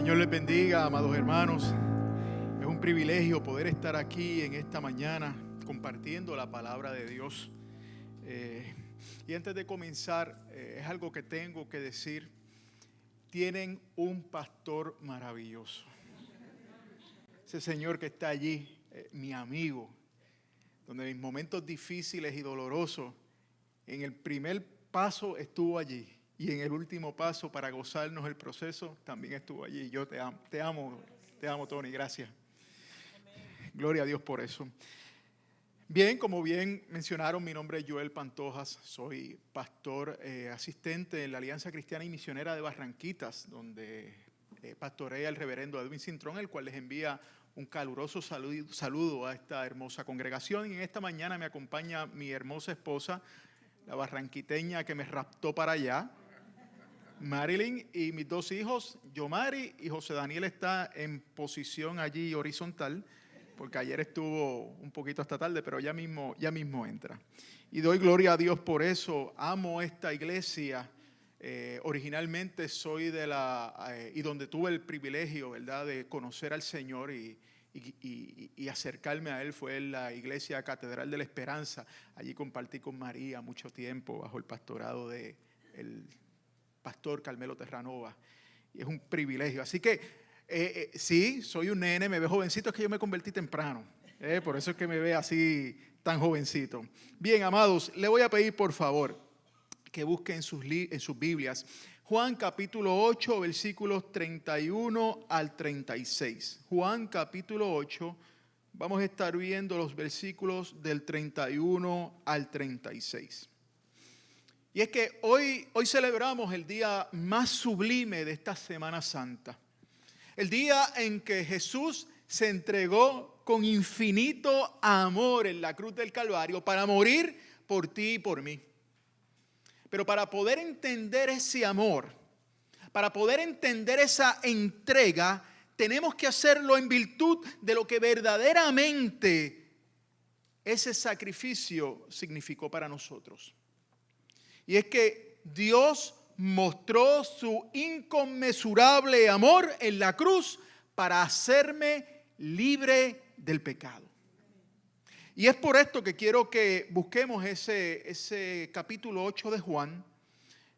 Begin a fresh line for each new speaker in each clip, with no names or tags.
Señor les bendiga, amados hermanos. Es un privilegio poder estar aquí en esta mañana compartiendo la palabra de Dios. Y antes de comenzar, es algo que tengo que decir. Tienen un pastor maravilloso. Ese señor que está allí, mi amigo, donde en momentos difíciles y dolorosos, en el primer paso estuvo allí. Y en el último paso, para gozarnos el proceso, también estuvo allí. Yo te amo, Tony, gracias. Gloria a Dios por eso. Bien, como bien mencionaron, mi nombre es Joel Pantojas, soy pastor asistente en la Alianza Cristiana y Misionera de Barranquitas, donde pastorea el reverendo Edwin Cintrón, el cual les envía un caluroso saludo a esta hermosa congregación. Y en esta mañana me acompaña mi hermosa esposa, la barranquiteña que me raptó para allá, Marilyn, y mis dos hijos, Yomari y José Daniel, está en posición allí horizontal, porque ayer estuvo un poquito hasta tarde, pero ya mismo entra. Y doy gloria a Dios por eso. Amo esta iglesia. Originalmente soy de y donde tuve el privilegio, ¿verdad?, de conocer al Señor y acercarme a Él fue en la iglesia Catedral de la Esperanza. Allí compartí con María mucho tiempo bajo el pastorado del pastor Carmelo Terranova. Y es un privilegio. Así que sí, soy un nene, me veo jovencito, es que yo me convertí temprano. Por eso es que me ve así tan jovencito. Bien, amados, le voy a pedir por favor que busquen en sus Biblias Juan capítulo 8, versículos 31 al 36. Juan capítulo 8, vamos a estar viendo los versículos del 31 al 36. Y es que hoy celebramos el día más sublime de esta Semana Santa. El día en que Jesús se entregó con infinito amor en la cruz del Calvario para morir por ti y por mí. Pero para poder entender ese amor, para poder entender esa entrega, tenemos que hacerlo en virtud de lo que verdaderamente ese sacrificio significó para nosotros. Y es que Dios mostró su inconmensurable amor en la cruz para hacerme libre del pecado. Y es por esto que quiero que busquemos ese capítulo 8 de Juan,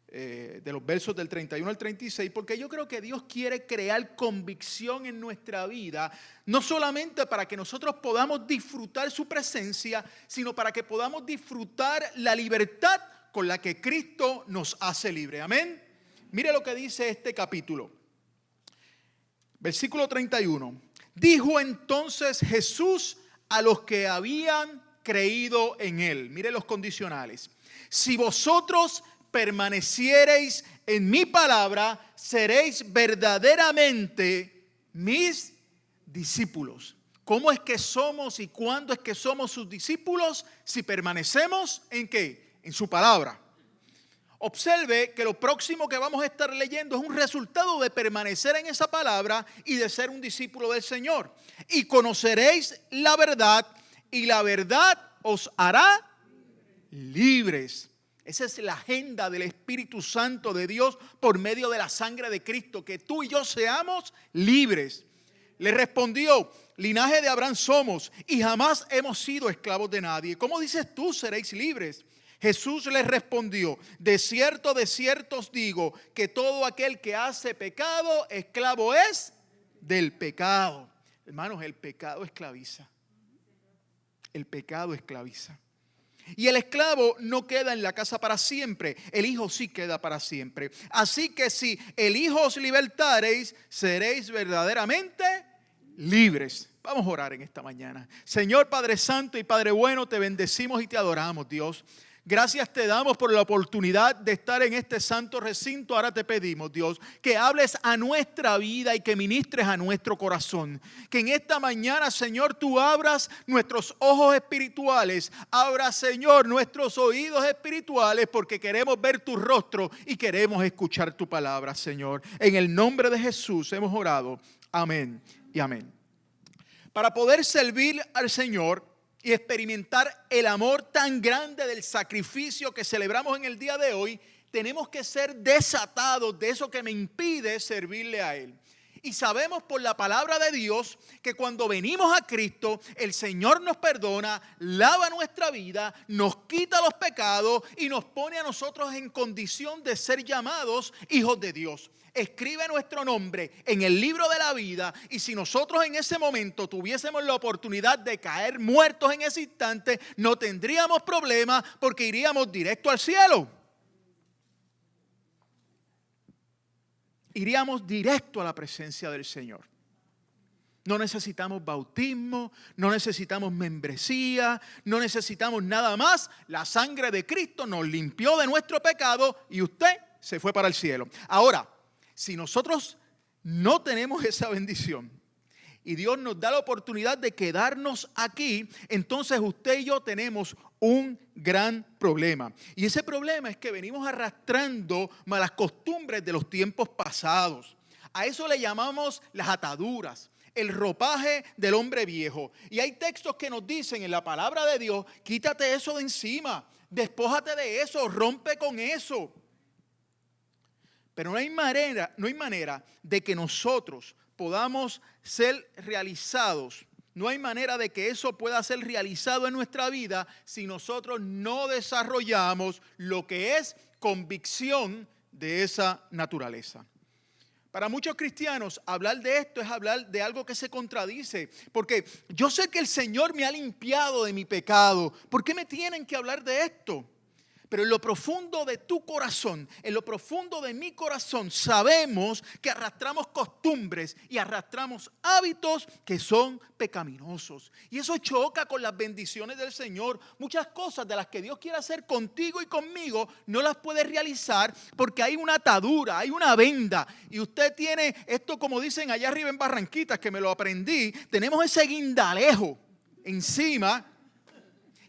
de los versos del 31 al 36, porque yo creo que Dios quiere crear convicción en nuestra vida, no solamente para que nosotros podamos disfrutar su presencia, sino para que podamos disfrutar la libertad con la que Cristo nos hace libre. Amén. Mire lo que dice este capítulo. Versículo 31. Dijo entonces Jesús a los que habían creído en él. Mire los condicionales. Si vosotros permaneciereis en mi palabra, seréis verdaderamente mis discípulos. ¿Cómo es que somos y cuándo es que somos sus discípulos? Si permanecemos ¿en qué? En su palabra. Observe que lo próximo que vamos a estar leyendo es un resultado de permanecer en esa palabra y de ser un discípulo del Señor. Y conoceréis la verdad, y la verdad os hará libres. Esa es la agenda del Espíritu Santo de Dios por medio de la sangre de Cristo, que tú y yo seamos libres. Le respondió: linaje de Abraham somos y jamás hemos sido esclavos de nadie. ¿Cómo dices tú seréis libres? Jesús les respondió: de cierto os digo, que todo aquel que hace pecado, esclavo es del pecado. Hermanos, el pecado esclaviza. El pecado esclaviza. Y el esclavo no queda en la casa para siempre, el Hijo sí queda para siempre. Así que si el Hijo os libertareis, seréis verdaderamente libres. Vamos a orar en esta mañana. Señor Padre Santo y Padre bueno, te bendecimos y te adoramos, Dios. Gracias te damos por la oportunidad de estar en este santo recinto. Ahora te pedimos, Dios, que hables a nuestra vida y que ministres a nuestro corazón. Que en esta mañana, Señor, tú abras nuestros ojos espirituales. Abra, Señor, nuestros oídos espirituales, porque queremos ver tu rostro y queremos escuchar tu palabra, Señor. En el nombre de Jesús hemos orado. Amén y amén. Para poder servir al Señor y experimentar el amor tan grande del sacrificio que celebramos en el día de hoy, tenemos que ser desatados de eso que me impide servirle a Él. Y sabemos por la palabra de Dios que cuando venimos a Cristo, el Señor nos perdona, lava nuestra vida, nos quita los pecados y nos pone a nosotros en condición de ser llamados hijos de Dios. Escribe nuestro nombre en el libro de la vida, y si nosotros en ese momento tuviésemos la oportunidad de caer muertos en ese instante, no tendríamos problema porque iríamos directo al cielo. Iríamos directo a la presencia del Señor. No necesitamos bautismo, no necesitamos membresía, no necesitamos nada más. La sangre de Cristo nos limpió de nuestro pecado y usted se fue para el cielo. Ahora, si nosotros no tenemos esa bendición y Dios nos da la oportunidad de quedarnos aquí, entonces usted y yo tenemos un gran problema. Y ese problema es que venimos arrastrando malas costumbres de los tiempos pasados. A eso le llamamos las ataduras, el ropaje del hombre viejo. Y hay textos que nos dicen en la palabra de Dios: quítate eso de encima, despójate de eso, rompe con eso. Pero no hay manera de que nosotros podamos ser realizados. No hay manera de que eso pueda ser realizado en nuestra vida si nosotros no desarrollamos lo que es convicción de esa naturaleza. Para muchos cristianos, hablar de esto es hablar de algo que se contradice. Porque yo sé que el Señor me ha limpiado de mi pecado. ¿Por qué me tienen que hablar de esto? Pero en lo profundo de tu corazón, en lo profundo de mi corazón, sabemos que arrastramos costumbres y arrastramos hábitos que son pecaminosos. Y eso choca con las bendiciones del Señor. Muchas cosas de las que Dios quiere hacer contigo y conmigo no las puede realizar porque hay una atadura, hay una venda. Y usted tiene esto, como dicen allá arriba en Barranquitas, que me lo aprendí, tenemos ese guindalejo encima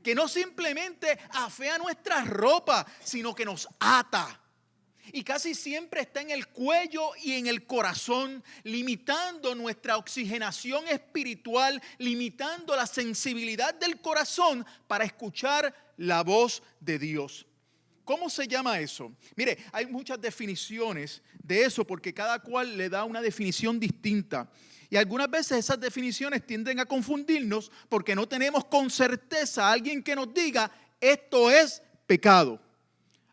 que no simplemente afea nuestra ropa, sino que nos ata. Y casi siempre está en el cuello y en el corazón, limitando nuestra oxigenación espiritual, limitando la sensibilidad del corazón para escuchar la voz de Dios. ¿Cómo se llama eso? Mire, hay muchas definiciones de eso porque cada cual le da una definición distinta. Y algunas veces esas definiciones tienden a confundirnos porque no tenemos con certeza a alguien que nos diga: esto es pecado.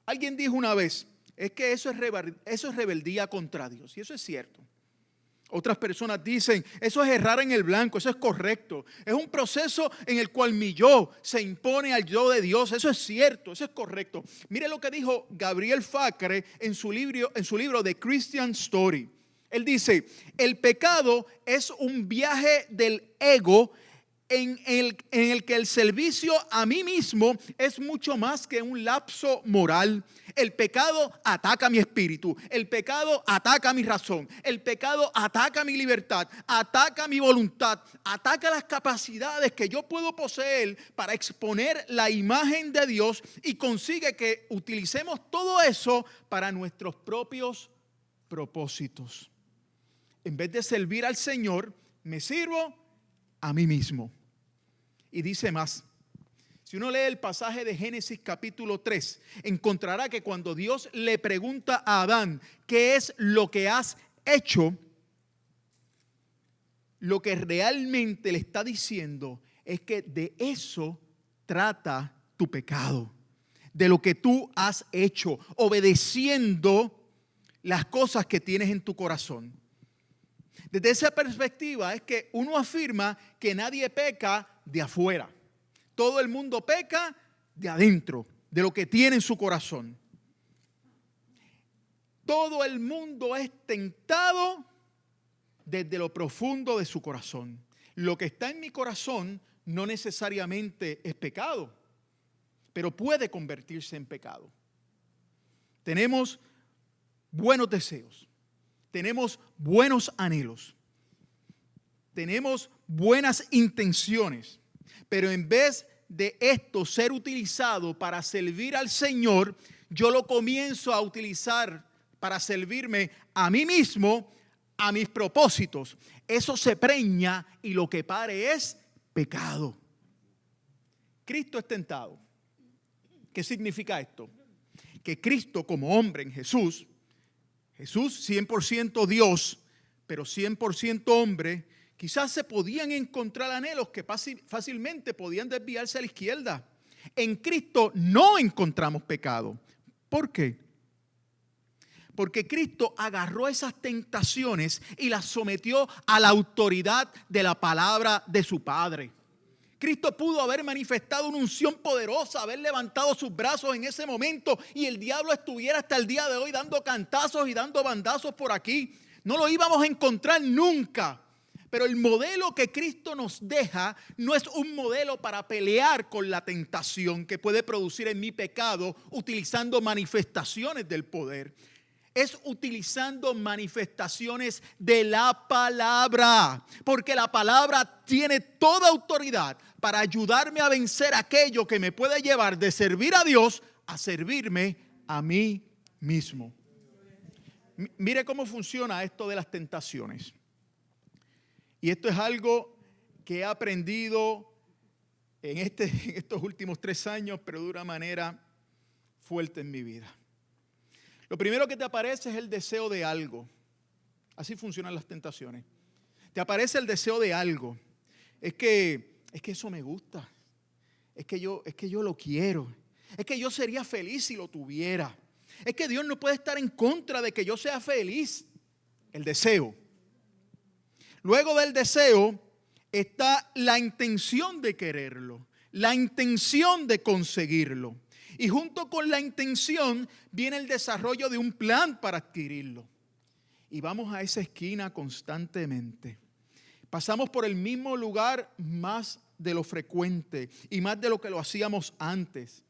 Alguien dijo una vez: es que eso es rebeldía contra Dios. Y eso es cierto. Otras personas dicen: eso es errar en el blanco, eso es correcto. Es un proceso en el cual mi yo se impone al yo de Dios. Eso es cierto, eso es correcto. Mire lo que dijo Gabriel Facre en su libro The Christian Story. Él dice: el pecado es un viaje del ego en el que el servicio a mí mismo es mucho más que un lapso moral. El pecado ataca mi espíritu, el pecado ataca mi razón, el pecado ataca mi libertad, ataca mi voluntad, ataca las capacidades que yo puedo poseer para exponer la imagen de Dios, y consigue que utilicemos todo eso para nuestros propios propósitos. En vez de servir al Señor, me sirvo a mí mismo. Y dice más. Si uno lee el pasaje de Génesis capítulo 3, encontrará que cuando Dios le pregunta a Adán: ¿qué es lo que has hecho?, lo que realmente le está diciendo es que de eso trata tu pecado. De lo que tú has hecho, obedeciendo las cosas que tienes en tu corazón. Desde esa perspectiva es que uno afirma que nadie peca de afuera. Todo el mundo peca de adentro, de lo que tiene en su corazón. Todo el mundo es tentado desde lo profundo de su corazón. Lo que está en mi corazón no necesariamente es pecado, pero puede convertirse en pecado. Tenemos buenos deseos. Tenemos buenos anhelos, tenemos buenas intenciones, pero en vez de esto ser utilizado para servir al Señor, yo lo comienzo a utilizar para servirme a mí mismo, a mis propósitos. Eso se preña y lo que pare es pecado. Cristo es tentado. ¿Qué significa esto? Que Cristo, como hombre en Jesús 100% Dios, pero 100% hombre, quizás se podían encontrar anhelos que fácilmente podían desviarse a la izquierda. En Cristo no encontramos pecado. ¿Por qué? Porque Cristo agarró esas tentaciones y las sometió a la autoridad de la palabra de su Padre. Cristo pudo haber manifestado una unción poderosa, haber levantado sus brazos en ese momento y el diablo estuviera hasta el día de hoy dando cantazos y dando bandazos por aquí. No lo íbamos a encontrar nunca. Pero el modelo que Cristo nos deja no es un modelo para pelear con la tentación que puede producir en mi pecado utilizando manifestaciones del poder. Es utilizando manifestaciones de la palabra, porque la palabra tiene toda autoridad para ayudarme a vencer aquello que me puede llevar de servir a Dios a servirme a mí mismo. Mire cómo funciona esto de las tentaciones. Y esto es algo que he aprendido en estos últimos 3 años, pero de una manera fuerte en mi vida. Lo primero que te aparece es el deseo de algo. Así funcionan las tentaciones. Te aparece el deseo de algo. Es que eso me gusta. Es que yo lo quiero. Es que yo sería feliz si lo tuviera. Es que Dios no puede estar en contra de que yo sea feliz. El deseo. Luego del deseo está la intención de quererlo, la intención de conseguirlo. Y junto con la intención viene el desarrollo de un plan para adquirirlo. Y vamos a esa esquina constantemente. Pasamos por el mismo lugar más de lo frecuente y más de lo que lo hacíamos antes.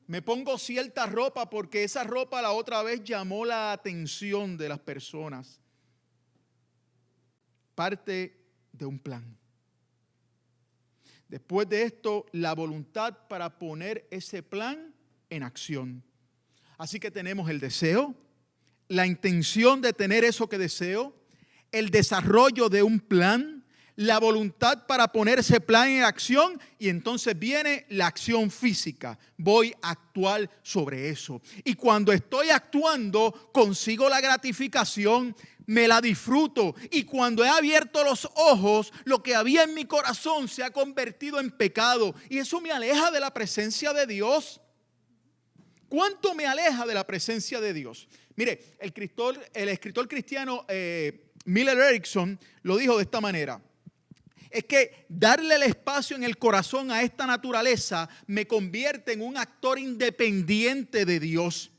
Me pongo cierta ropa porque esa ropa la otra vez llamó la atención de las personas. Parte de un plan. Después de esto, la voluntad para poner ese plan en acción. Así que tenemos el deseo, la intención de tener eso que deseo, el desarrollo de un plan, la voluntad para poner ese plan en acción y entonces viene la acción física. Voy a actuar sobre eso. Y cuando estoy actuando, consigo la gratificación, me la disfruto y cuando he abierto los ojos, lo que había en mi corazón se ha convertido en pecado y eso me aleja de la presencia de Dios. ¿Cuánto me aleja de la presencia de Dios? Mire, el escritor cristiano Miller Erickson lo dijo de esta manera. Es que darle el espacio en el corazón a esta naturaleza me convierte en un actor independiente de Dios.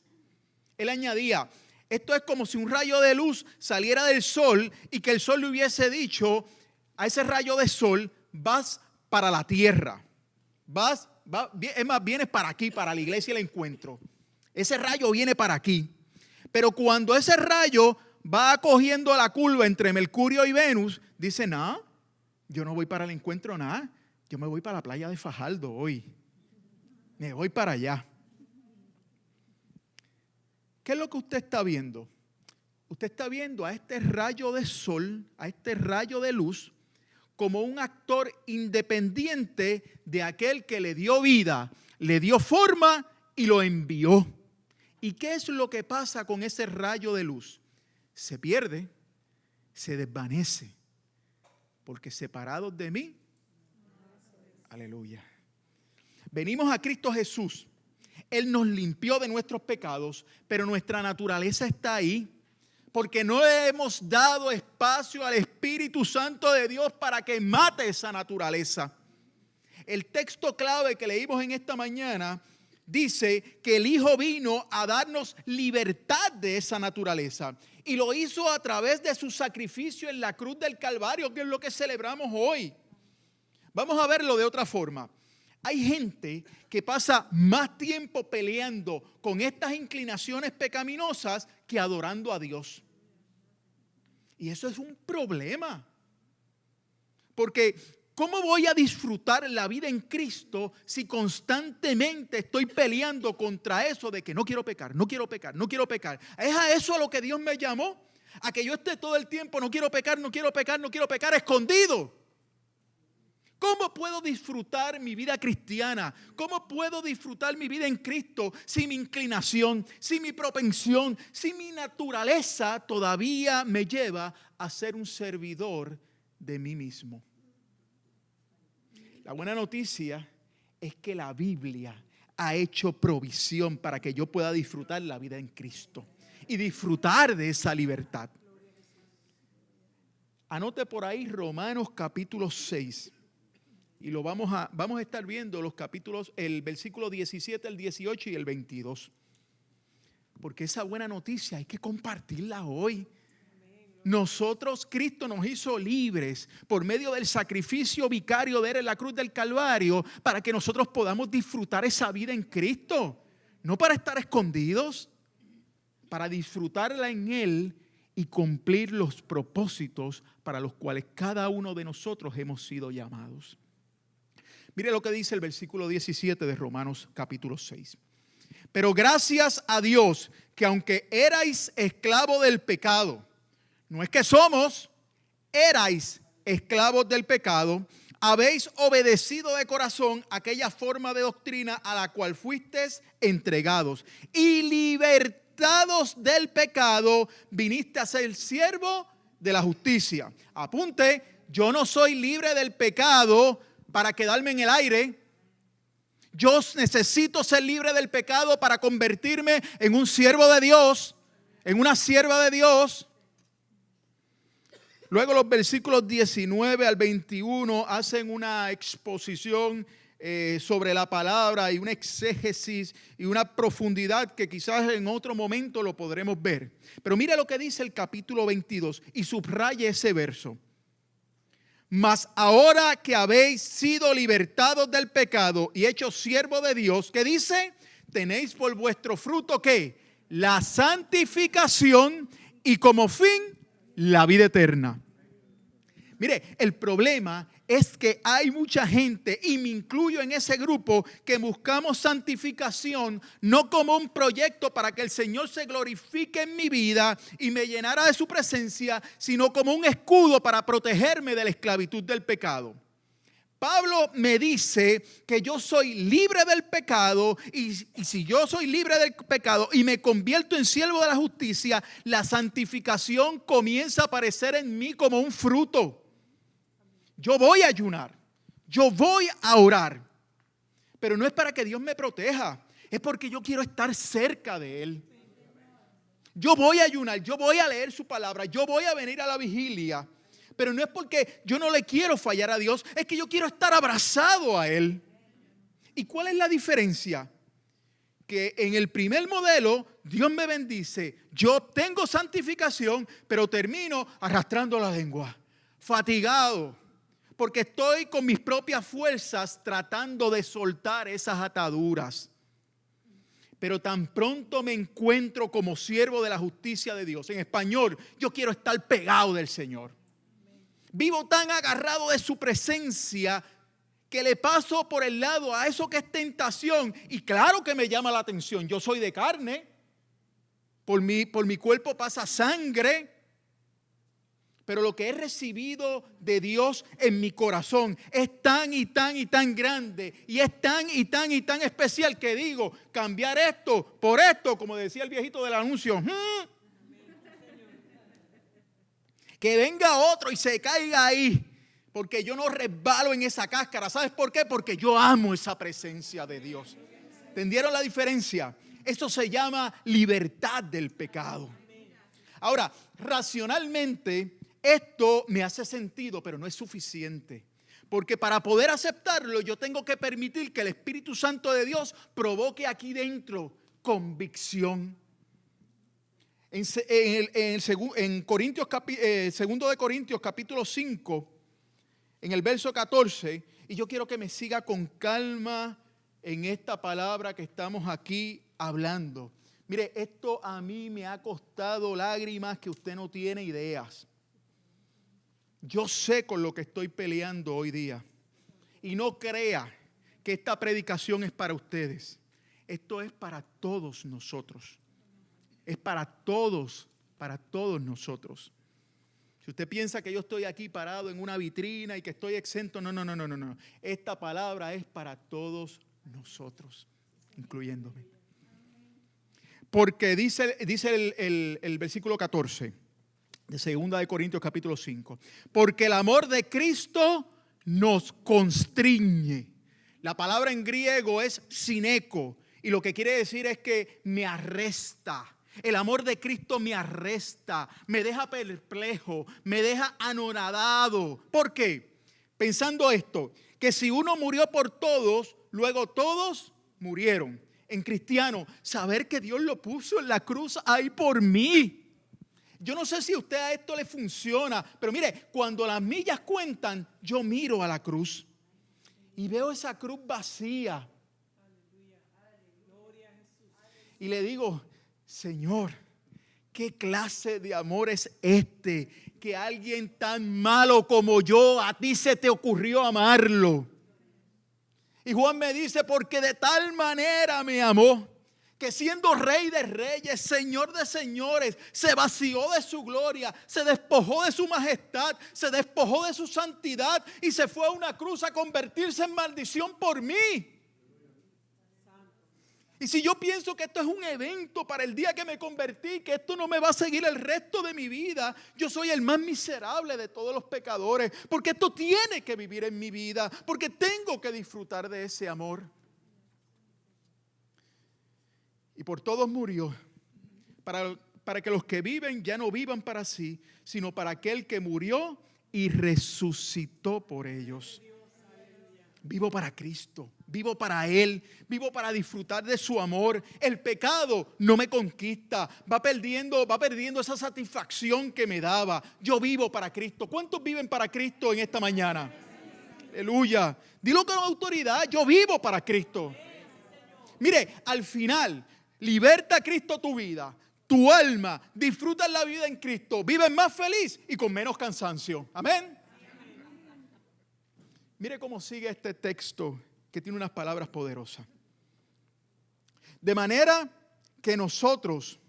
Él añadía, esto es como si un rayo de luz saliera del sol y que el sol le hubiese dicho a ese rayo de sol, vas para la tierra. Es más, vienes para aquí, para la iglesia y el encuentro. Ese rayo viene para aquí. Pero cuando ese rayo va cogiendo la curva entre Mercurio y Venus, dice, no, yo no voy para el encuentro nada. Yo me voy para la playa de Fajardo hoy. Me voy para allá. ¿Qué es lo que usted está viendo? Usted está viendo a este rayo de sol, a este rayo de luz, como un actor independiente de aquel que le dio vida, le dio forma y lo envió. ¿Y qué es lo que pasa con ese rayo de luz? Se pierde, se desvanece, porque separados de mí, aleluya. Venimos a Cristo Jesús. Él nos limpió de nuestros pecados, pero nuestra naturaleza está ahí. Porque no le hemos dado espacio al Espíritu Santo de Dios para que mate esa naturaleza. El texto clave que leímos en esta mañana dice que el Hijo vino a darnos libertad de esa naturaleza. Y lo hizo a través de su sacrificio en la cruz del Calvario, que es lo que celebramos hoy. Vamos a verlo de otra forma. Hay gente que pasa más tiempo peleando con estas inclinaciones pecaminosas que adorando a Dios. Y eso es un problema. Porque ¿cómo voy a disfrutar la vida en Cristo si constantemente estoy peleando contra eso de que no quiero pecar, no quiero pecar, no quiero pecar? ¿Es a eso a lo que Dios me llamó? A que yo esté todo el tiempo, no quiero pecar, no quiero pecar, no quiero pecar, escondido. ¿Cómo puedo disfrutar mi vida cristiana? ¿Cómo puedo disfrutar mi vida en Cristo si mi inclinación, si mi propensión, si mi naturaleza todavía me lleva a ser un servidor de mí mismo? La buena noticia es que la Biblia ha hecho provisión para que yo pueda disfrutar la vida en Cristo y disfrutar de esa libertad. Anote por ahí Romanos capítulo 6. Y lo vamos a estar viendo los capítulos, el versículo 17, el 18 y el 22. Porque esa buena noticia hay que compartirla hoy. Nosotros, Cristo nos hizo libres por medio del sacrificio vicario de Él en la cruz del Calvario para que nosotros podamos disfrutar esa vida en Cristo. No para estar escondidos, para disfrutarla en Él y cumplir los propósitos para los cuales cada uno de nosotros hemos sido llamados. Mire lo que dice el versículo 17 de Romanos capítulo 6. Pero gracias a Dios que aunque erais esclavos del pecado, no es que somos, erais esclavos del pecado, habéis obedecido de corazón aquella forma de doctrina a la cual fuisteis entregados. Y libertados del pecado, viniste a ser siervo de la justicia. Apunte, yo no soy libre del pecado para quedarme en el aire. Yo necesito ser libre del pecado para convertirme en un siervo de Dios, en una sierva de Dios. Luego los versículos 19 al 21 hacen una exposición sobre la palabra y una exégesis y una profundidad que quizás en otro momento lo podremos ver. Pero mira lo que dice el capítulo 22 y subraye ese verso. Mas ahora que habéis sido libertados del pecado y hechos siervos de Dios, ¿qué dice? Tenéis por vuestro fruto ¿qué? La santificación y como fin la vida eterna. Mire, el problema es que hay mucha gente, y me incluyo en ese grupo, que buscamos santificación no como un proyecto para que el Señor se glorifique en mi vida y me llenara de su presencia, sino como un escudo para protegerme de la esclavitud del pecado. Pablo me dice que yo soy libre del pecado y si yo soy libre del pecado y me convierto en siervo de la justicia, la santificación comienza a aparecer en mí como un fruto. Yo voy a ayunar, yo voy a orar, pero no es para que Dios me proteja, es porque yo quiero estar cerca de Él. Yo voy a ayunar, yo voy a leer su palabra, yo voy a venir a la vigilia, pero no es porque yo no le quiero fallar a Dios, es que yo quiero estar abrazado a Él. ¿Y cuál es la diferencia? Que en el primer modelo Dios me bendice, yo tengo santificación, pero termino arrastrando la lengua, fatigado, porque estoy con mis propias fuerzas tratando de soltar esas ataduras. Pero tan pronto me encuentro como siervo de la justicia de Dios. En español, yo quiero estar pegado del Señor. Vivo tan agarrado de su presencia que le paso por el lado a eso que es tentación. Y claro que me llama la atención. Yo soy de carne. Por mi cuerpo pasa sangre. Pero lo que he recibido de Dios en mi corazón es tan y tan y tan grande y es tan y tan y tan especial que digo, cambiar esto por esto, como decía el viejito del anuncio. Que venga otro y se caiga ahí, porque yo no resbalo en esa cáscara. ¿Sabes por qué? Porque yo amo esa presencia de Dios. ¿Entendieron la diferencia? Eso se llama libertad del pecado. Ahora, racionalmente, esto me hace sentido, pero no es suficiente. Porque para poder aceptarlo, yo tengo que permitir que el Espíritu Santo de Dios provoque aquí dentro convicción. En Corintios, segundo de Corintios, capítulo 5, en el verso 14, y yo quiero que me siga con calma en esta palabra que estamos aquí hablando. Mire, esto a mí me ha costado lágrimas que usted no tiene ideas. Yo sé con lo que estoy peleando hoy día. Y no crea que esta predicación es para ustedes. Esto es para todos nosotros. Es para todos nosotros. Si usted piensa que yo estoy aquí parado en una vitrina y que estoy exento, no. Esta palabra es para todos nosotros, incluyéndome. Porque dice el versículo 14 de 2 de Corintios capítulo 5. Porque el amor de Cristo nos constriñe. La palabra en griego es sineco y lo que quiere decir es que me arresta. El amor de Cristo me arresta, me deja perplejo, me deja anonadado. ¿Por qué? Pensando esto, que si uno murió por todos, luego todos murieron. En cristiano, saber que Dios lo puso en la cruz ahí por mí. Yo no sé si a usted a esto le funciona, pero mire, cuando las millas cuentan, yo miro a la cruz y veo esa cruz vacía. Y le digo, Señor, ¿qué clase de amor es este? Que alguien tan malo como yo, a ti se te ocurrió amarlo. Y Juan me dice, porque de tal manera me amó, que siendo Rey de reyes, Señor de señores, se vació de su gloria, se despojó de su majestad, se despojó de su santidad y se fue a una cruz a convertirse en maldición por mí. Y si yo pienso que esto es un evento para el día que me convertí, que esto no me va a seguir el resto de mi vida, yo soy el más miserable de todos los pecadores, porque esto tiene que vivir en mi vida, porque tengo que disfrutar de ese amor. Y por todos murió, para que los que viven ya no vivan para sí, sino para aquel que murió y resucitó por ellos. Vivo para Cristo, vivo para Él, vivo para disfrutar de su amor. El pecado no me conquista, va perdiendo esa satisfacción que me daba. Yo vivo para Cristo. ¿Cuántos viven para Cristo en esta mañana? Aleluya. Dilo con autoridad, yo vivo para Cristo. Mire, al final, liberta a Cristo tu vida, tu alma, disfruta la vida en Cristo, vives más feliz y con menos cansancio. Amén. Mire cómo sigue este texto que tiene unas palabras poderosas. De manera que nosotros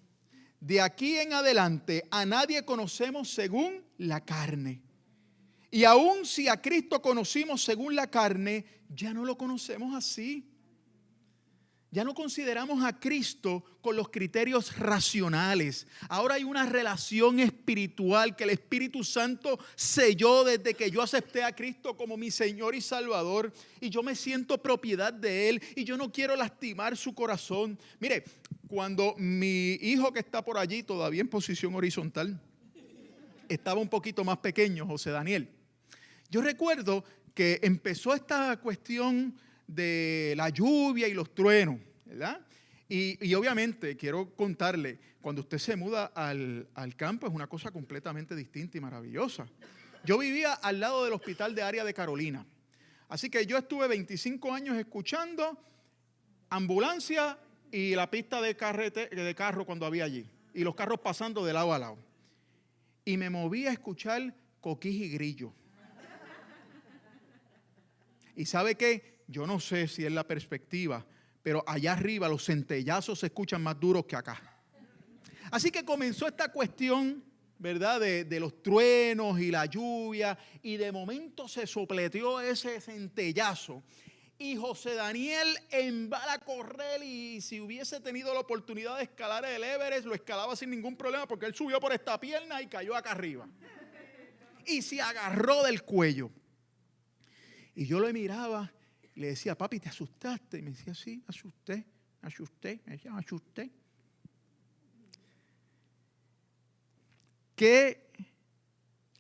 de aquí en adelante a nadie conocemos según la carne. Y aun si a Cristo conocimos según la carne, ya no lo conocemos así. Ya no consideramos a Cristo con los criterios racionales. Ahora hay una relación espiritual que el Espíritu Santo selló desde que yo acepté a Cristo como mi Señor y Salvador. Y yo me siento propiedad de Él y yo no quiero lastimar su corazón. Mire, cuando mi hijo que está por allí, todavía en posición horizontal, estaba un poquito más pequeño, José Daniel. Yo recuerdo que empezó esta cuestión de la lluvia y los truenos, ¿verdad? Y obviamente quiero contarle, cuando usted se muda al campo es una cosa completamente distinta y maravillosa. Yo vivía al lado del hospital de área de Carolina, así que yo estuve 25 años escuchando ambulancia y la pista de carro cuando había allí, y los carros pasando de lado a lado. Y me moví a escuchar coquís y grillo. ¿Y sabe qué? Yo no sé si es la perspectiva, pero allá arriba los centellazos se escuchan más duros que acá. Así que comenzó esta cuestión, ¿verdad? De los truenos y la lluvia, y de momento se sopleteó ese centellazo. Y José Daniel embala a correr, y si hubiese tenido la oportunidad de escalar el Everest, lo escalaba sin ningún problema, porque él subió por esta pierna y cayó acá arriba. Y se agarró del cuello. Y yo lo miraba y le decía, papi, ¿te asustaste? Y me decía, sí, asusté. Me decía, asusté. ¿Qué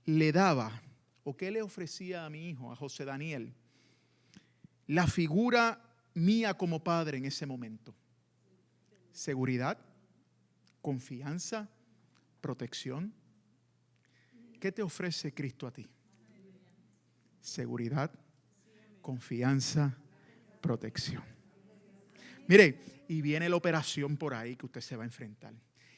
le daba o qué le ofrecía a mi hijo, a José Daniel, la figura mía como padre en ese momento? Seguridad, confianza, protección. ¿Qué te ofrece Cristo a ti? Seguridad, confianza, protección. Mire, y viene la operación por ahí que usted se va a enfrentar.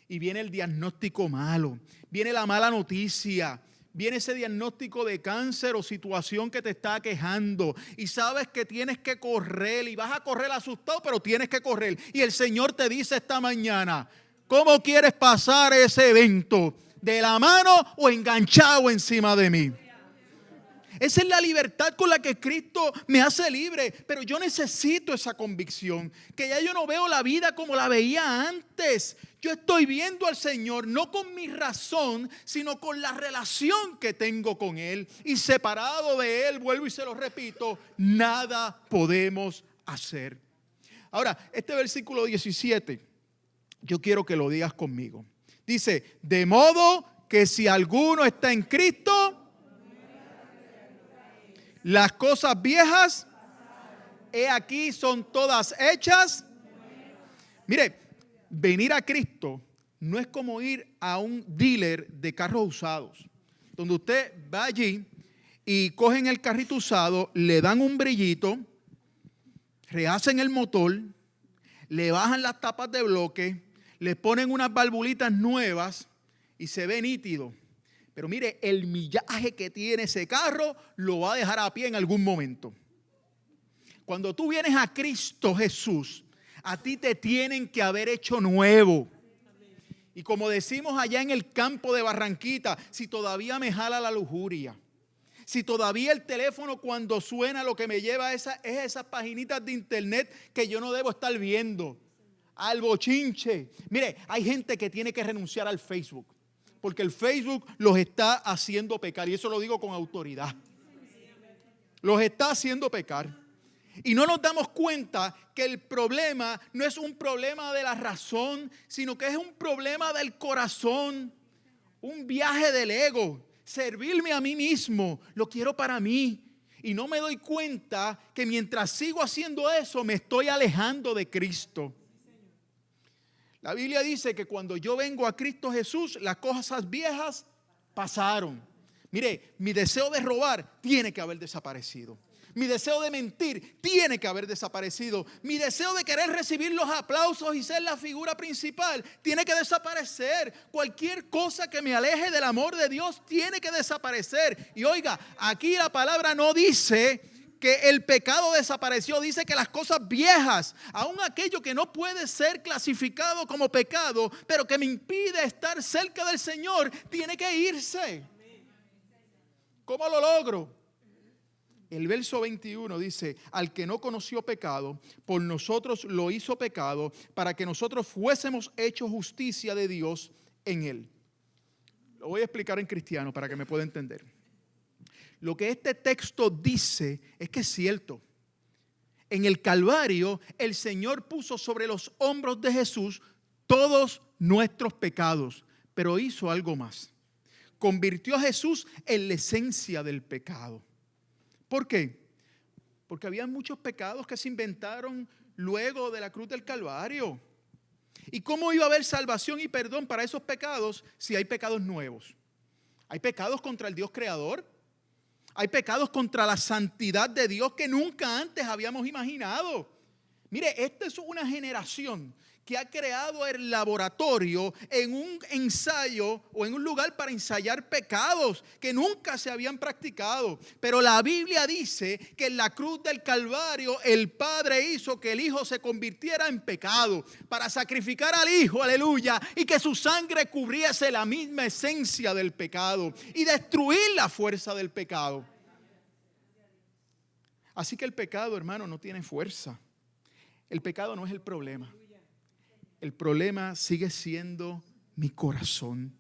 Y viene el diagnóstico malo, viene la mala noticia, viene ese diagnóstico de cáncer o situación que te está quejando. Y sabes que tienes que correr y vas a correr asustado, pero tienes que correr. Y el Señor te dice esta mañana, ¿cómo quieres pasar ese evento? de la mano o enganchado encima de mí. Esa es la libertad con la que Cristo me hace libre. Pero yo necesito esa convicción. Que ya yo no veo la vida como la veía antes. Yo estoy viendo al Señor no con mi razón, sino con la relación que tengo con Él. Y separado de Él, vuelvo y se lo repito, nada podemos hacer. Ahora, este versículo 17, yo quiero que lo digas conmigo. Dice, de modo que si alguno está en Cristo, las cosas viejas, he aquí, son todas hechas. Mire, venir a Cristo no es como ir a un dealer de carros usados, donde usted va allí y cogen el carrito usado, le dan un brillito, rehacen el motor, le bajan las tapas de bloque, le ponen unas valvulitas nuevas y se ve nítido. Pero mire, el millaje que tiene ese carro lo va a dejar a pie en algún momento. Cuando tú vienes a Cristo Jesús, a ti te tienen que haber hecho nuevo. Y como decimos allá en el campo de Barranquita, si todavía me jala la lujuria, si todavía el teléfono cuando suena lo que me lleva es esas paginitas de internet que yo no debo estar viendo, al bochinche. Mire, hay gente que tiene que renunciar al Facebook, porque el Facebook los está haciendo pecar. Y eso lo digo con autoridad. Los está haciendo pecar. Y no nos damos cuenta que el problema no es un problema de la razón, sino que es un problema del corazón. Un viaje del ego. Servirme a mí mismo. Lo quiero para mí. Y no me doy cuenta que mientras sigo haciendo eso, me estoy alejando de Cristo. La Biblia dice que cuando yo vengo a Cristo Jesús, las cosas viejas pasaron. Mire, mi deseo de robar tiene que haber desaparecido. Mi deseo de mentir tiene que haber desaparecido. Mi deseo de querer recibir los aplausos y ser la figura principal tiene que desaparecer. Cualquier cosa que me aleje del amor de Dios tiene que desaparecer. Y oiga, aquí la palabra no dice que el pecado desapareció, dice que las cosas viejas, aún aquello que no puede ser clasificado como pecado, pero que me impide estar cerca del Señor, tiene que irse. ¿Cómo lo logro? El verso 21 dice, al que no conoció pecado, por nosotros lo hizo pecado, para que nosotros fuésemos hechos justicia de Dios en él. Lo voy a explicar en cristiano para que me pueda entender. Lo que este texto dice es que es cierto. En el Calvario, el Señor puso sobre los hombros de Jesús todos nuestros pecados, pero hizo algo más. Convirtió a Jesús en la esencia del pecado. ¿Por qué? Porque había muchos pecados que se inventaron luego de la cruz del Calvario. ¿Y cómo iba a haber salvación y perdón para esos pecados si hay pecados nuevos? Hay pecados contra el Dios creador. Hay pecados contra la santidad de Dios que nunca antes habíamos imaginado. Mire, esta es una generación que ha creado el laboratorio en un ensayo o en un lugar para ensayar pecados que nunca se habían practicado. Pero la Biblia dice que en la cruz del Calvario el Padre hizo que el Hijo se convirtiera en pecado para sacrificar al Hijo, aleluya, y que su sangre cubriese la misma esencia del pecado y destruir la fuerza del pecado. Así que el pecado, hermano, no tiene fuerza. El pecado no es el problema. El problema sigue siendo mi corazón,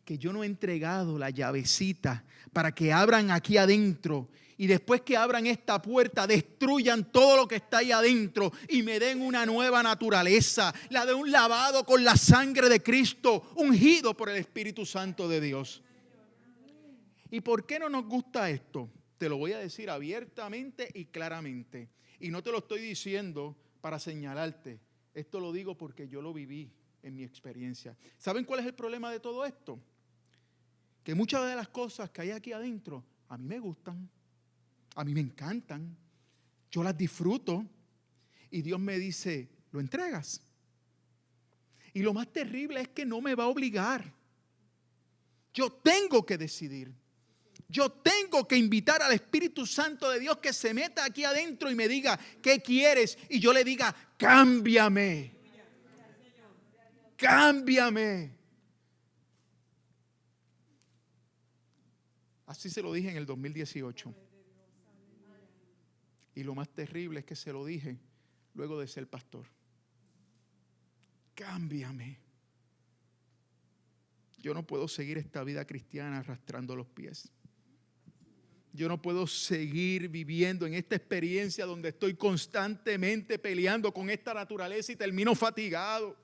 que yo no he entregado la llavecita para que abran aquí adentro y después que abran esta puerta destruyan todo lo que está ahí adentro y me den una nueva naturaleza, la de un lavado con la sangre de Cristo, ungido por el Espíritu Santo de Dios. ¿Y por qué no nos gusta esto? Te lo voy a decir abiertamente y claramente. Y no te lo estoy diciendo para señalarte. Esto lo digo porque yo lo viví en mi experiencia. ¿Saben cuál es el problema de todo esto? Que muchas de las cosas que hay aquí adentro a mí me gustan, a mí me encantan, yo las disfruto y Dios me dice, ¿lo entregas? Y lo más terrible es que no me va a obligar. Yo tengo que decidir. Yo tengo que invitar al Espíritu Santo de Dios que se meta aquí adentro y me diga, ¿qué quieres? Y yo le diga, cámbiame. Cámbiame. Así se lo dije en el 2018. Y lo más terrible es que se lo dije luego de ser pastor. Cámbiame. Yo no puedo seguir esta vida cristiana arrastrando los pies. Yo no puedo seguir viviendo en esta experiencia donde estoy constantemente peleando con esta naturaleza y termino fatigado.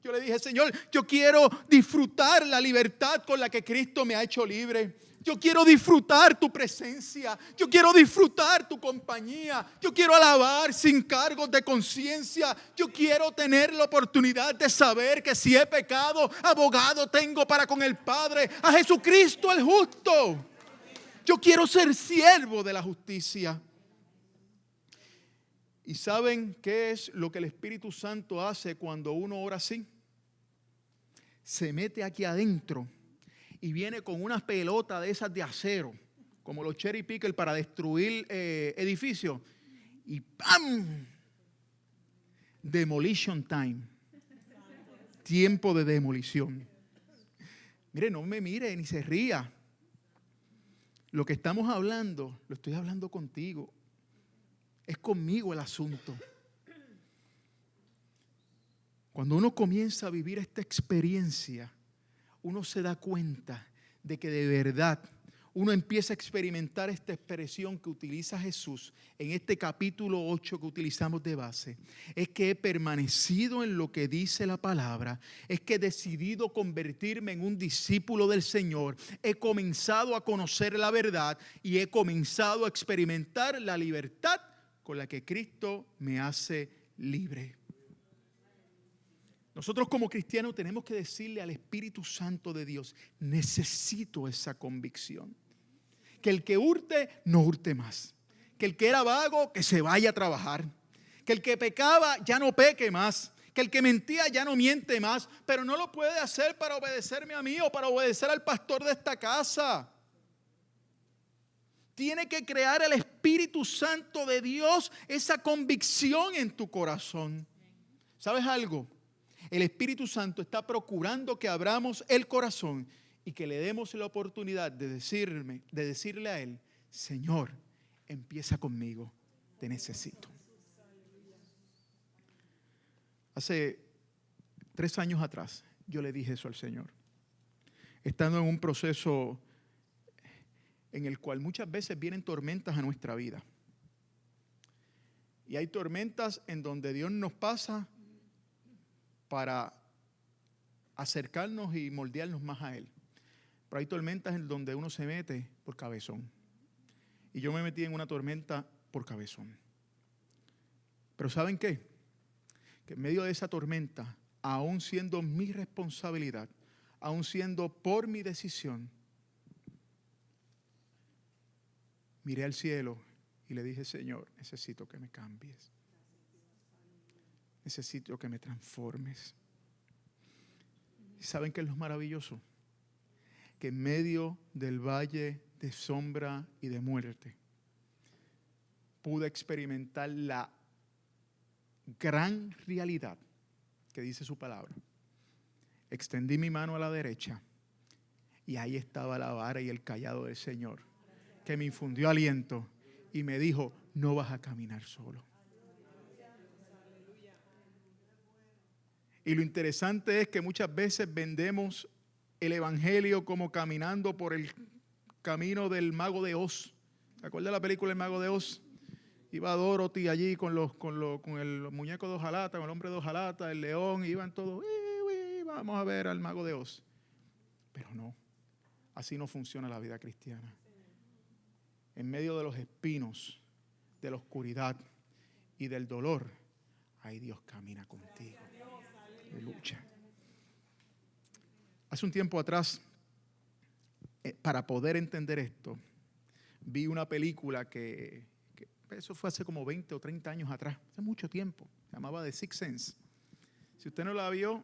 Yo le dije, Señor, yo quiero disfrutar la libertad con la que Cristo me ha hecho libre. Yo quiero disfrutar tu presencia. Yo quiero disfrutar tu compañía. Yo quiero alabar sin cargos de conciencia. Yo quiero tener la oportunidad de saber que si he pecado, abogado tengo para con el Padre, a Jesucristo el justo. Yo quiero ser siervo de la justicia. ¿Y saben qué es lo que el Espíritu Santo hace cuando uno ora así? Se mete aquí adentro y viene con una pelota de esas de acero, como los cherry pickers para destruir edificios. Y ¡pam! Demolition time. Tiempo de demolición. Mire, no me mire ni se ría. Lo que estamos hablando, lo estoy hablando contigo. Es conmigo el asunto. Cuando uno comienza a vivir esta experiencia, uno se da cuenta de que de verdad uno empieza a experimentar esta expresión que utiliza Jesús en este capítulo 8 que utilizamos de base. Es que he permanecido en lo que dice la palabra. Es que he decidido convertirme en un discípulo del Señor. He comenzado a conocer la verdad y he comenzado a experimentar la libertad con la que Cristo me hace libre. Nosotros como cristianos tenemos que decirle al Espíritu Santo de Dios, necesito esa convicción. Que el que hurte, no hurte más. Que el que era vago, que se vaya a trabajar. Que el que pecaba, ya no peque más. Que el que mentía, ya no miente más. Pero no lo puede hacer para obedecerme a mí o para obedecer al pastor de esta casa. Tiene que crear el Espíritu Santo de Dios esa convicción en tu corazón. ¿Sabes algo? El Espíritu Santo está procurando que abramos el corazón y que le demos la oportunidad de decirle a Él, Señor, empieza conmigo, te necesito. Hace 3 años atrás yo le dije eso al Señor, estando en un proceso en el cual muchas veces vienen tormentas a nuestra vida. Y hay tormentas en donde Dios nos pasa para acercarnos y moldearnos más a Él. Pero hay tormentas en donde uno se mete por cabezón. Y yo me metí en una tormenta por cabezón. Pero ¿saben qué? Que en medio de esa tormenta, aún siendo mi responsabilidad, aún siendo por mi decisión, miré al cielo y le dije, Señor, necesito que me cambies. Necesito que me transformes. ¿Saben qué es lo maravilloso? Que en medio del valle de sombra y de muerte, pude experimentar la gran realidad que dice su palabra. Extendí mi mano a la derecha y ahí estaba la vara y el cayado del Señor, que me infundió aliento y me dijo, no vas a caminar solo. Y lo interesante es que muchas veces vendemos el evangelio como caminando por el camino del mago de Oz. ¿Se acuerdan de la película El Mago de Oz? Iba Dorothy allí con el muñeco de hojalata, con el hombre de hojalata, el león, y iban todos, vamos a ver al Mago de Oz. Pero no, así no funciona la vida cristiana. En medio de los espinos, de la oscuridad y del dolor, ahí Dios camina contigo. De lucha. Hace un tiempo atrás, para poder entender esto, vi una película que eso fue hace como 20 o 30 años atrás, hace mucho tiempo, se llamaba The Sixth Sense. Si usted no la vio,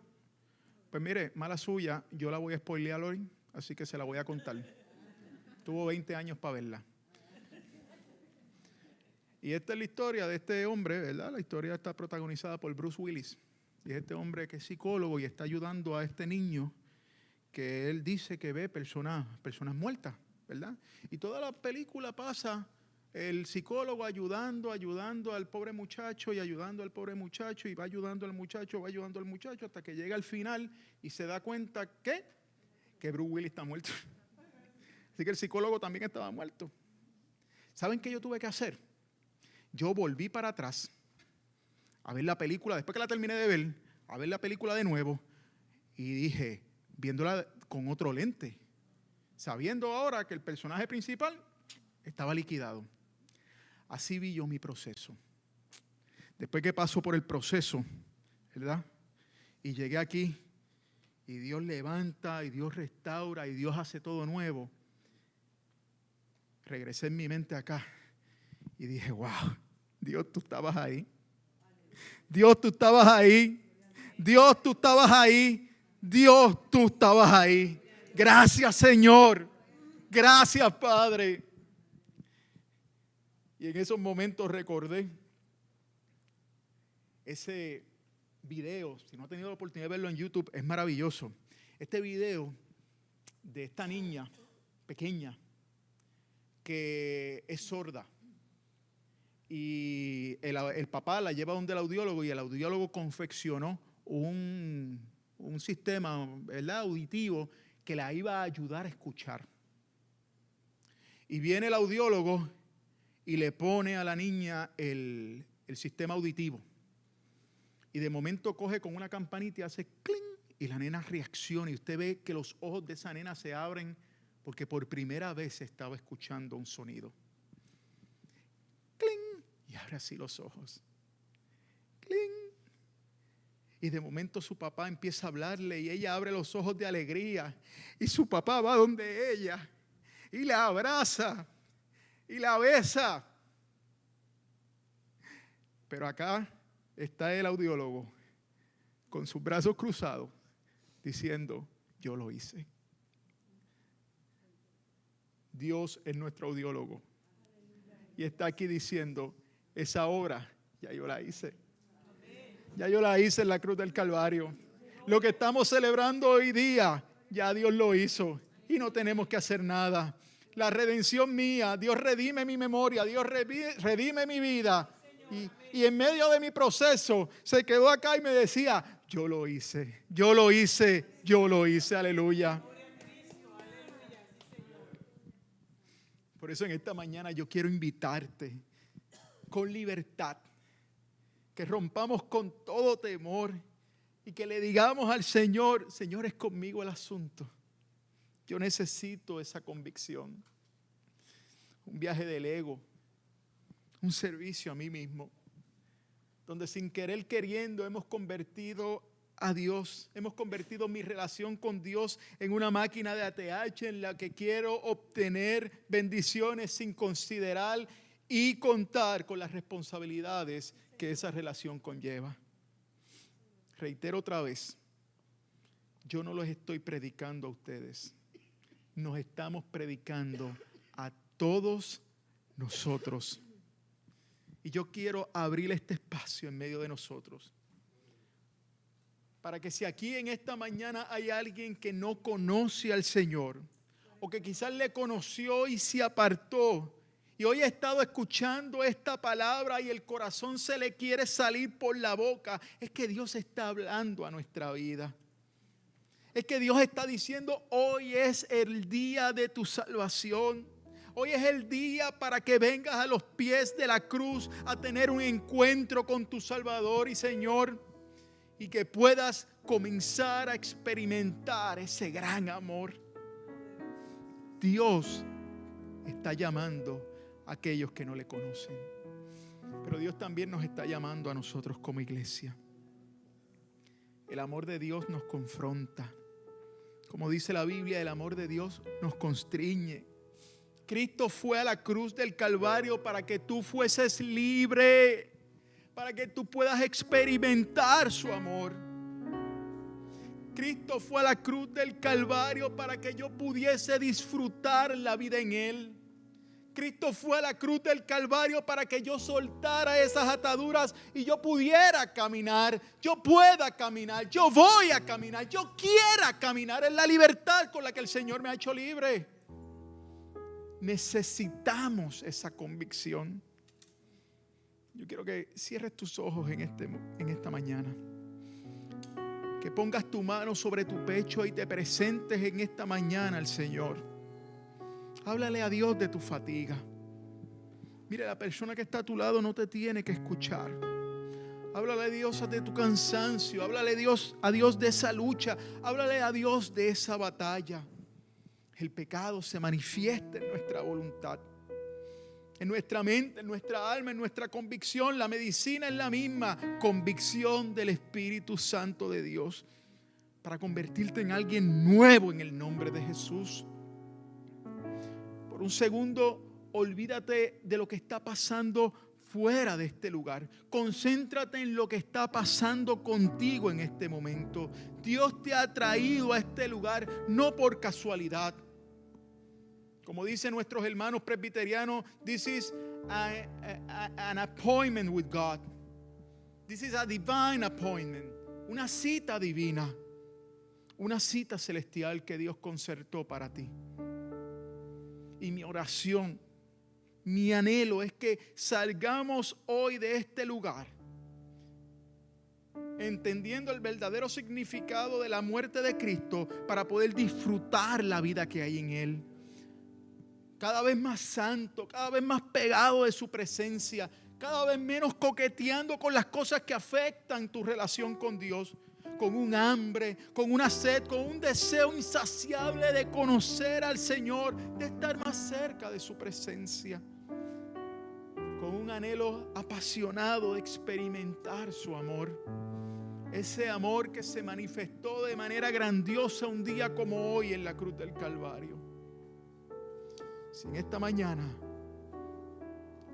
pues mire, mala suya, yo la voy a spoilear hoy, así que se la voy a contar. Tuvo 20 años para verla. Y esta es la historia de este hombre, ¿verdad? La historia está protagonizada por Bruce Willis. Y es este hombre que es psicólogo y está ayudando a este niño que él dice que ve personas muertas, ¿verdad? Y toda la película pasa el psicólogo ayudando al pobre muchacho y ayudando al pobre muchacho y va ayudando al muchacho, hasta que llega al final y se da cuenta que Bruce Willis está muerto. Así que el psicólogo también estaba muerto. ¿Saben qué yo tuve que hacer? Yo volví para atrás a ver la película, después que la terminé de ver, a ver la película de nuevo y dije, viéndola con otro lente, sabiendo ahora que el personaje principal estaba liquidado. Así vi yo mi proceso. Después que paso por el proceso, ¿verdad? Y llegué aquí y Dios levanta y Dios restaura y Dios hace todo nuevo. Regresé en mi mente acá y dije, wow, Dios, tú estabas ahí. Dios, tú estabas ahí. Dios, tú estabas ahí. Dios, tú estabas ahí. Gracias, Señor. Gracias, Padre. Y en esos momentos recordé ese video. Si no ha tenido la oportunidad de verlo en YouTube, es maravilloso. Este video de esta niña pequeña que es sorda. Y el papá la lleva donde el audiólogo y el audiólogo confeccionó un sistema, ¿verdad?, auditivo que la iba a ayudar a escuchar. Y viene el audiólogo y le pone a la niña el sistema auditivo. Y de momento coge con una campanita y hace cling y la nena reacciona y usted ve que los ojos de esa nena se abren porque por primera vez estaba escuchando un sonido. Cling y abre así los ojos. Cling. Y de momento su papá empieza a hablarle y ella abre los ojos de alegría y su papá va donde ella y la abraza y la besa. Pero acá está el audiólogo con sus brazos cruzados diciendo, yo lo hice. Dios es nuestro audiólogo y está aquí diciendo, esa obra ya yo la hice. Ya yo la hice en la cruz del Calvario. Lo que estamos celebrando hoy día, ya Dios lo hizo y no tenemos que hacer nada. La redención mía, Dios redime mi memoria, Dios redime mi vida. Y en medio de mi proceso se quedó acá y me decía, yo lo hice, yo lo hice, yo lo hice, aleluya. Por eso en esta mañana yo quiero invitarte con libertad, que rompamos con todo temor y que le digamos al Señor, Señor, es conmigo el asunto. Yo necesito esa convicción. Un viaje del ego, un servicio a mí mismo, donde sin querer queriendo hemos convertido a Dios, hemos convertido mi relación con Dios en una máquina de ATH en la que quiero obtener bendiciones sin considerar y contar con las responsabilidades que esa relación conlleva. Reitero otra vez, yo no los estoy predicando a ustedes, nos estamos predicando a todos nosotros. Y yo quiero abrir este espacio en medio de nosotros para que si aquí en esta mañana hay alguien que no conoce al Señor o que quizás le conoció y se apartó y hoy ha estado escuchando esta palabra y el corazón se le quiere salir por la boca, es que Dios está hablando a nuestra vida. Es que Dios está diciendo, hoy es el día de tu salvación. Hoy es el día para que vengas a los pies de la cruz a tener un encuentro con tu Salvador y Señor y que puedas comenzar a experimentar ese gran amor. Dios está llamando a aquellos que no le conocen, pero Dios también nos está llamando a nosotros como iglesia. El amor de Dios nos confronta. Como dice la Biblia, el amor de Dios nos constriñe. Cristo fue a la cruz del Calvario para que tú fueses libre, para que tú puedas experimentar su amor. Cristo fue a la cruz del Calvario para que yo pudiese disfrutar la vida en Él. Cristo fue a la cruz del Calvario para que yo soltara esas ataduras y yo pudiera caminar, yo pueda caminar, yo voy a caminar, yo quiera caminar en la libertad con la que el Señor me ha hecho libre. necesitamos esa convicción. Yo quiero que cierres tus ojos en esta mañana. Que pongas tu mano sobre tu pecho y te presentes en esta mañana al Señor. Háblale a Dios de tu fatiga. Mire, la persona que está a tu lado no te tiene que escuchar. Háblale a Dios de tu cansancio. Háblale a Dios de esa lucha. Háblale a Dios de esa batalla. El pecado se manifiesta en nuestra voluntad, en nuestra mente, en nuestra alma, en nuestra convicción. La medicina es la misma, convicción del Espíritu Santo de Dios para convertirte en alguien nuevo en el nombre de Jesús. Por un segundo, olvídate de lo que está pasando fuera de este lugar. Concéntrate en lo que está pasando contigo en este momento. Dios te ha traído a este lugar no por casualidad. Como dicen nuestros hermanos presbiterianos, this is an appointment with God. This is a divine appointment. Una cita divina. Una cita celestial que Dios concertó para ti. Y mi oración, mi anhelo es que salgamos hoy de este lugar entendiendo el verdadero significado de la muerte de Cristo para poder disfrutar la vida que hay en Él. Cada vez más santo, cada vez más pegado de su presencia, cada vez menos coqueteando con las cosas que afectan tu relación con Dios, con un hambre, con una sed, con un deseo insaciable de conocer al Señor, de estar más cerca de su presencia, con un anhelo apasionado de experimentar su amor. Ese amor que se manifestó de manera grandiosa un día como hoy en la cruz del Calvario. Si en esta mañana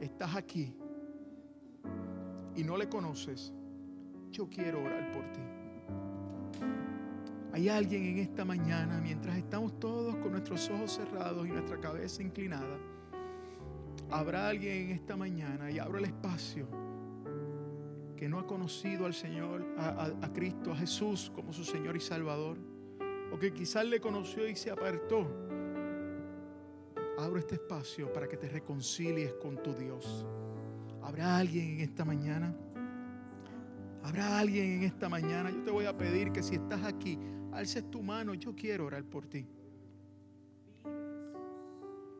estás aquí y no le conoces, yo quiero orar por ti. Hay alguien en esta mañana, mientras estamos todos con nuestros ojos cerrados y nuestra cabeza inclinada, habrá alguien en esta mañana, y abro el espacio, que no ha conocido al Señor, a Cristo, a Jesús como su Señor y Salvador, o que quizás le conoció y se apartó. Abro este espacio para que te reconcilies con tu Dios. ¿Habrá alguien en esta mañana? ¿Habrá alguien en esta mañana? Yo te voy a pedir que si estás aquí, alces tu mano. Yo quiero orar por ti.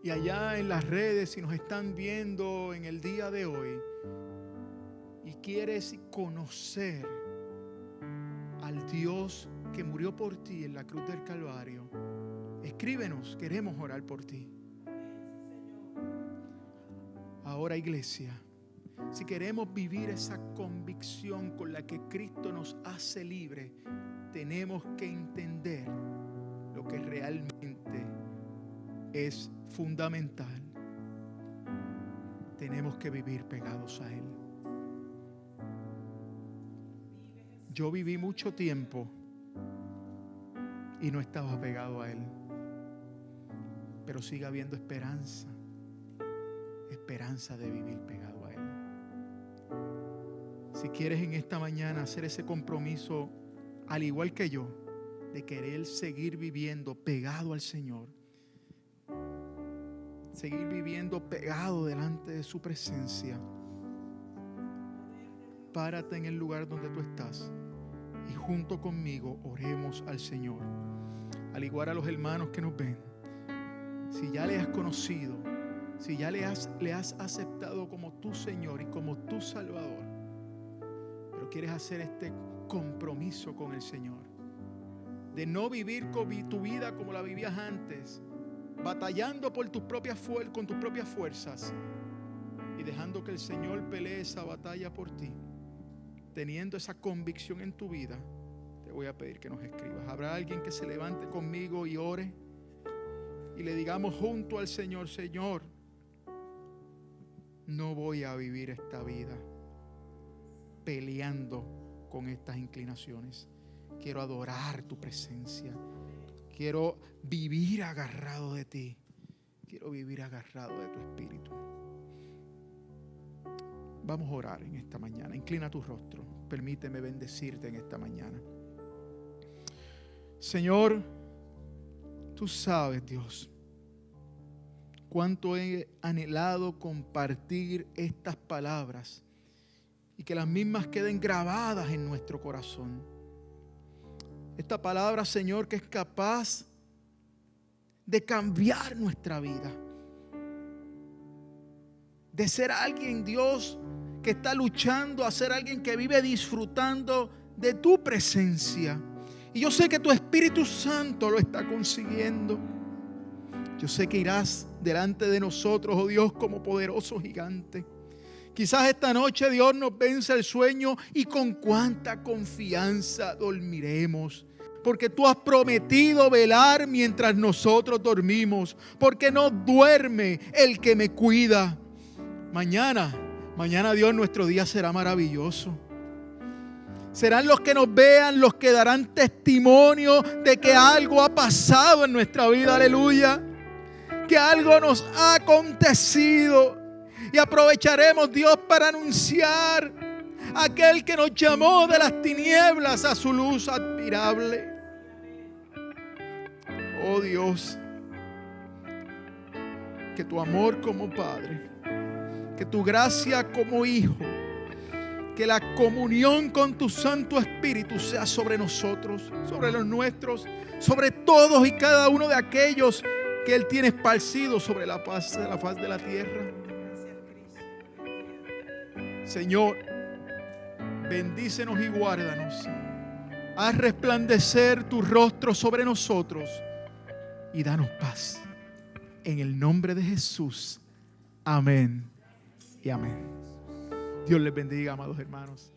Y allá en las redes, si nos están viendo en el día de hoy y quieres conocer al Dios que murió por ti en la cruz del Calvario, escríbenos, queremos orar por ti. Ahora, iglesia, si queremos vivir esa convicción con la que Cristo nos hace libre, tenemos que entender lo que realmente es fundamental. Tenemos que vivir pegados a Él. Yo viví mucho tiempo y no estaba pegado a Él, pero sigue habiendo esperanza. Esperanza de vivir pegado a Él. Si quieres en esta mañana hacer ese compromiso, al igual que yo, de querer seguir viviendo pegado al Señor, seguir viviendo pegado delante de su presencia, párate en el lugar donde tú estás y junto conmigo oremos al Señor. Al igual a los hermanos que nos ven, si ya le has conocido, si ya le has aceptado como tu Señor y como tu Salvador, pero quieres hacer este compromiso con el Señor, de no vivir tu vida como la vivías antes, batallando con tus propias fuerzas y dejando que el Señor pelee esa batalla por ti, teniendo esa convicción en tu vida, te voy a pedir que nos escribas. ¿Habrá alguien que se levante conmigo y ore? Y le digamos junto al Señor: Señor, no voy a vivir esta vida peleando con estas inclinaciones. Quiero adorar tu presencia. Quiero vivir agarrado de ti. Quiero vivir agarrado de tu espíritu. Vamos a orar en esta mañana. Inclina tu rostro. Permíteme bendecirte en esta mañana. Señor, tú sabes, Dios, cuánto he anhelado compartir estas palabras y que las mismas queden grabadas en nuestro corazón. Esta palabra, Señor, que es capaz de cambiar nuestra vida, de ser alguien, Dios, que está luchando a ser alguien que vive disfrutando de tu presencia. Y yo sé que tu Espíritu Santo lo está consiguiendo. Yo sé que irás delante de nosotros, oh Dios, como poderoso gigante. Quizás esta noche, Dios, nos vence el sueño y con cuánta confianza dormiremos. Porque tú has prometido velar mientras nosotros dormimos. Porque no duerme el que me cuida. Mañana, Dios, nuestro día será maravilloso. Serán los que nos vean, los que darán testimonio de que algo ha pasado en nuestra vida, aleluya. Que algo nos ha acontecido. Y aprovecharemos, Dios, para anunciar a aquel que nos llamó de las tinieblas a su luz admirable. Oh Dios, que tu amor como Padre, que tu gracia como Hijo, que la comunión con tu Santo Espíritu sea sobre nosotros, sobre los nuestros, sobre todos y cada uno de aquellos que Él tiene esparcido sobre la faz de la tierra. Señor, bendícenos y guárdanos. Haz resplandecer tu rostro sobre nosotros y danos paz. En el nombre de Jesús. Amén y amén. Dios les bendiga, amados hermanos.